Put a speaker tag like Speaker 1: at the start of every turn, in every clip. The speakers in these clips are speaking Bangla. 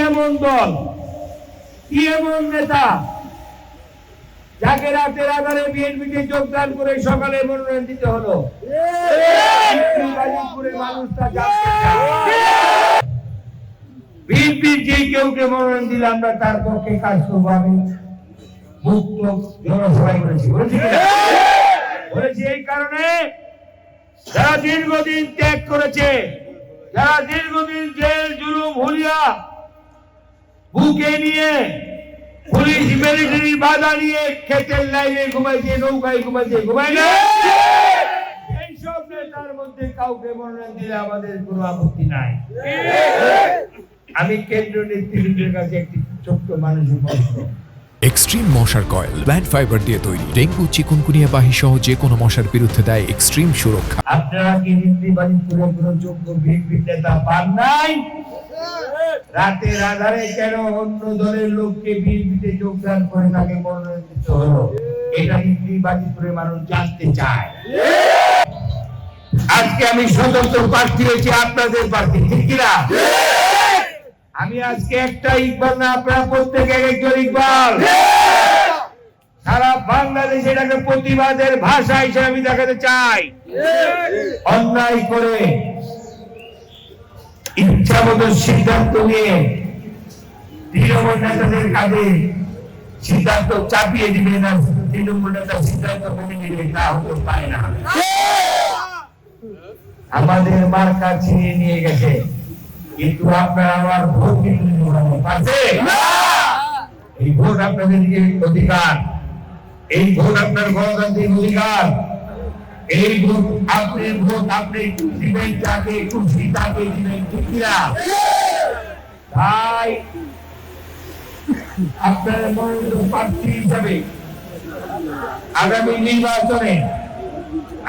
Speaker 1: এমন দল, কি এমন নেতা যাকে রাতের আধারে বিএনপিতে যোগদান করে সকালে মনোনয়ন দিতে হলো? মানুষটা জানতে চায় বিএনপির যে কেউকে মনোনয়ন দিলে আমরা তার পক্ষে কাজ করবো। আমি মুক্ত জনসভায় করেছি, বলেছি এই কারণে যারা দীর্ঘদিন ত্যাগ করেছে, যারা দীর্ঘদিন জেল জুলুম হুলিয়া বুকে নিয়ে পুলিশ মিলিটারি বাধা নিয়ে ক্ষেতের লাইনে ঘুমাইছে, নৌকায় ঘুমাইছে, ঘুমাই না, এইসব নেতার মধ্যে কাউকে মনোনয়ন দিলে আমাদের কোনো আপত্তি নাই। আমি কেন্দ্রীয় নেতৃবৃন্দের কাছে একটি ছোট্ট মানুষের প্রশ্ন,
Speaker 2: এক্সট্রিম মশার কয়েল প্ল্যান্ট ফাইবার দিয়ে তৈরি, ডেঙ্গু চিকুনগুনিয়া বাহি সহ যে কোনো মশার বিরুদ্ধে দেয় এক্সট্রিম সুরক্ষা।
Speaker 1: আপনারা কি নির্বাচিত করে কোনো যোগ্য বিএনপি নেতা পান নাই? রাতের আধারে কেন অন্য দলের লোককে বিএনপিতে যোগদান করে তাকে মনোনয়ন দিতে হলো? এটা নির্বাচিত করে মানুষ জানতে চায়। আজকে আমি স্বতন্ত্র প্রার্থী হয়েছি, আপনাদের প্রার্থী, ঠিক কিনা? আমি আজকে একটা ইকবাল না, আপনারা প্রত্যেকে একজন ইকবাল। সারা বাংলাদেশে এটাকে প্রতিবাদের ভাষা হিসেবে আমি দেখাতে চাই। অন্যায় করে ইচ্ছা মতো সিদ্ধান্ত নিয়ে তৃণমূল নেতাদের কাজে সিদ্ধান্ত চাপিয়ে দিবে না, তৃণমূল নেতা সিদ্ধান্ত মেনে নিবে, তা হতে পারে না। আমাদের মার্কা ছিনিয়ে নিয়ে গেছে, কিন্তু আপনারা আমার ভোট কিন্তু পারছে। এই ভোট আপনাদের অধিকার, এই ভোট আপনার গণতান্ত্রিক অধিকার, এই ভোট আপনার ভোট, আপনি দিবেন যাকে খুশি তাকে দিবেন, ঠিক কিনা? তাই আপনার মনোনীত প্রার্থী হিসাবে আগামী নির্বাচনে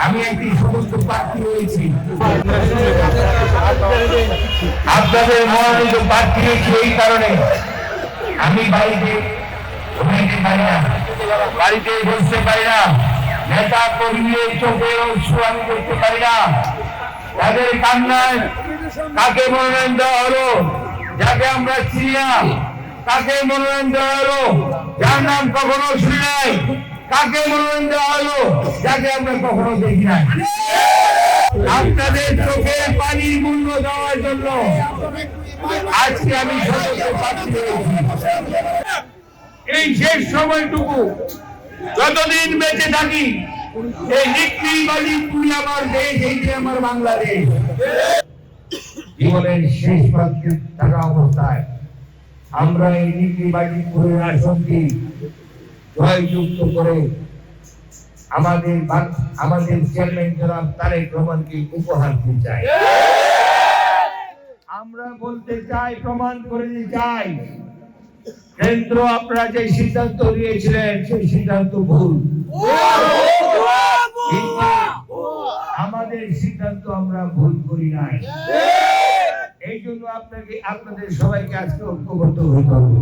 Speaker 1: আমি একটি সমস্ত প্রার্থী হয়েছি, আপনাদের মনোনীত প্রার্থী হয়েছি। এই কারণে আমি বাড়িতে ঘুমাইতে পারি না, বাড়িতে বসতে পারি না, নেতা কর্মীদের চোখে অশ্রু আমি করতে পারি না। তাদের কান্নায় কাকে মনোনয়ন দেওয়া হলো, যাকে আমরা চিনি না, কাকে মনোনয়ন দেওয়া হলো, যার নাম কখনো শুনি নাই, কাকে মনোনয়ন দেওয়া হলো, যাকে আমরা কখনো দেখি নাই। আপনাদের চোখে পানির মূল্য দেওয়ার জন্য আজকে আমি এই শেষ সময়টুকু যতদিন বেঁচে থাকি, এই নিকৃবাদী তুমি আমার দেশ, এইটি আমার বাংলাদেশ। জীবনের শেষ প্রান্তে থাকা অবস্থায় আমরা এই নিকৃবাদী পুরের আসনটি জয়যুক্ত করে আমাদের চেয়ারম্যান জনাব তারেক রহমানকে উপহার দিতে চাই। আমরা বলতে চাই, প্রমাণ করে দিতে চাই, কেন্দ্র আপনারা যে সিদ্ধান্ত নিয়েছিলেন সেই সিদ্ধান্ত ভুল। আমাদের সিদ্ধান্ত আমরা ভুল করি নাই। এই জন্য আপনাদের সবাইকে আজকে ঐক্যবদ্ধ হতে হবে।